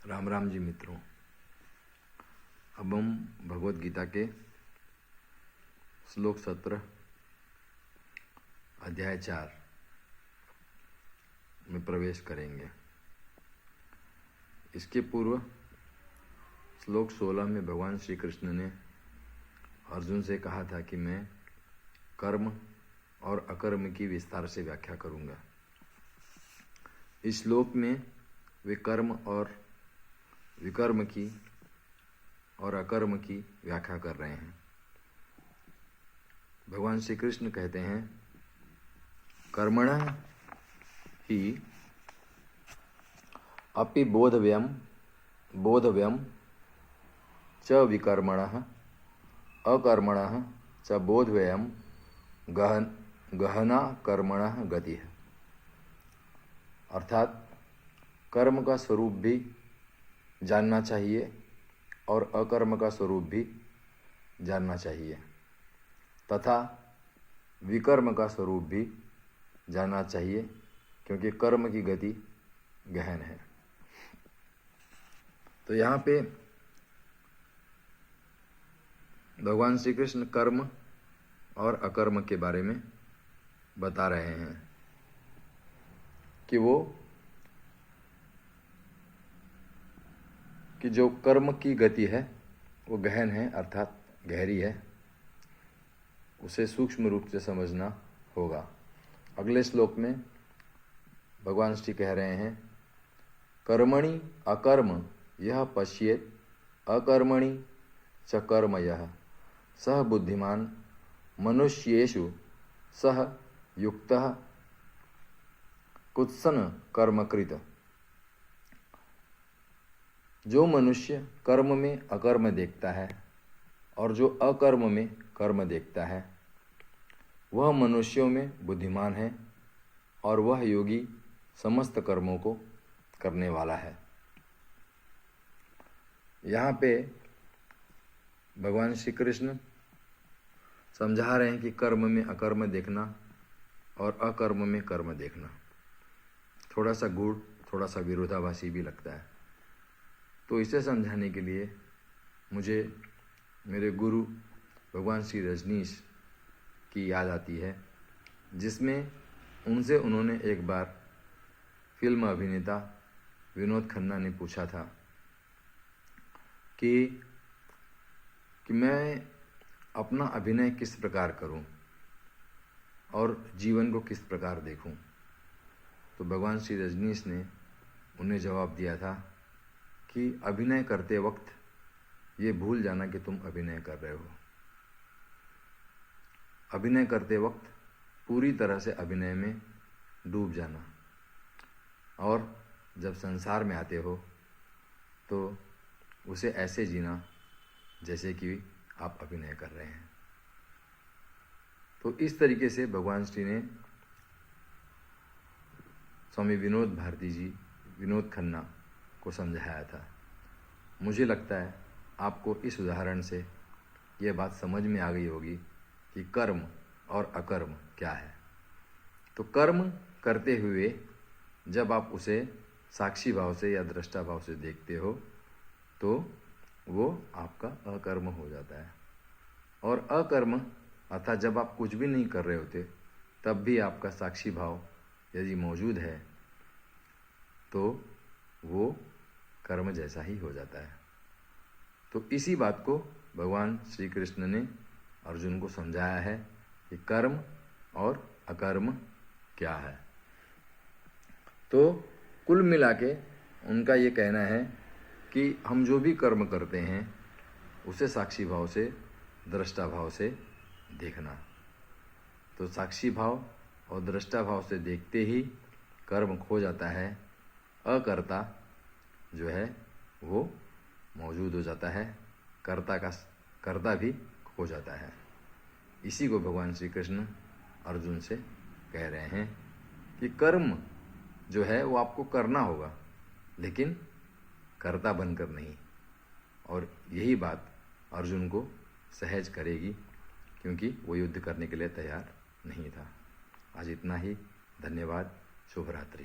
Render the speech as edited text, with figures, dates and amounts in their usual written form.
राम राम जी मित्रों। अब हम भगवत गीता के श्लोक 17 अध्याय 4 में प्रवेश करेंगे। इसके पूर्व श्लोक 16 में भगवान श्री कृष्ण ने अर्जुन से कहा था कि मैं कर्म और अकर्म की विस्तार से व्याख्या करूंगा। इस श्लोक में वे कर्म और विकर्म की और अकर्म की व्याख्या कर रहे हैं। भगवान श्री कृष्ण कहते हैं, कर्मणः ही अपि बोधव्यम च विकर्मणः अकर्मणः च बोधव्यम गहना कर्मणः गतिः। अर्थात कर्म का स्वरूप भी जानना चाहिए और अकर्म का स्वरूप भी जानना चाहिए तथा विकर्म का स्वरूप भी जानना चाहिए, क्योंकि कर्म की गति गहन है। तो यहाँ पे भगवान श्री कृष्ण कर्म और अकर्म के बारे में बता रहे हैं कि जो कर्म की गति है वो गहन है, अर्थात गहरी है। उसे सूक्ष्म रूप से समझना होगा। अगले श्लोक में भगवान श्री कह रहे हैं, कर्मणि अकर्म यह पश्येत अकर्मणि च कर्म यः सह बुद्धिमान मनुष्येषु सह युक्तः कुत्सन कर्मकृत। जो मनुष्य कर्म में अकर्म देखता है और जो अकर्म में कर्म देखता है, वह मनुष्यों में बुद्धिमान है और वह योगी समस्त कर्मों को करने वाला है। यहाँ पे भगवान श्री कृष्ण समझा रहे हैं कि कर्म में अकर्म देखना और अकर्म में कर्म देखना थोड़ा सा गूढ़, थोड़ा सा विरोधाभासी भी लगता है। तो इसे समझाने के लिए मुझे मेरे गुरु भगवान श्री रजनीश की याद आती है, जिसमें उन्होंने एक बार फिल्म अभिनेता विनोद खन्ना ने पूछा था कि मैं अपना अभिनय किस प्रकार करूं और जीवन को किस प्रकार देखूं। तो भगवान श्री रजनीश ने उन्हें जवाब दिया था कि अभिनय करते वक्त ये भूल जाना कि तुम अभिनय कर रहे हो। अभिनय करते वक्त पूरी तरह से अभिनय में डूब जाना, और जब संसार में आते हो तो उसे ऐसे जीना जैसे कि आप अभिनय कर रहे हैं। तो इस तरीके से भगवान श्री ने स्वामी विनोद भारती जी, विनोद खन्ना को समझाया था। मुझे लगता है आपको इस उदाहरण से ये बात समझ में आ गई होगी कि कर्म और अकर्म क्या है। तो कर्म करते हुए जब आप उसे साक्षी भाव से या दृष्टा भाव से देखते हो तो वो आपका अकर्म हो जाता है। और अकर्म अर्थात जब आप कुछ भी नहीं कर रहे होते तब भी आपका साक्षी भाव यदि मौजूद है तो वो कर्म जैसा ही हो जाता है। तो इसी बात को भगवान श्री कृष्ण ने अर्जुन को समझाया है कि कर्म और अकर्म क्या है। तो कुल मिला के उनका ये कहना है कि हम जो भी कर्म करते हैं उसे साक्षी भाव से, दृष्टा भाव से देखना। तो साक्षी भाव और दृष्टा भाव से देखते ही कर्म खो जाता है, अकर्ता जो है वो मौजूद हो जाता है, कर्ता भी खो जाता है। इसी को भगवान श्री कृष्ण अर्जुन से कह रहे हैं कि कर्म जो है वो आपको करना होगा, लेकिन कर्ता बनकर नहीं। और यही बात अर्जुन को सहज करेगी, क्योंकि वो युद्ध करने के लिए तैयार नहीं था। आज इतना ही। धन्यवाद। शुभ रात्रि।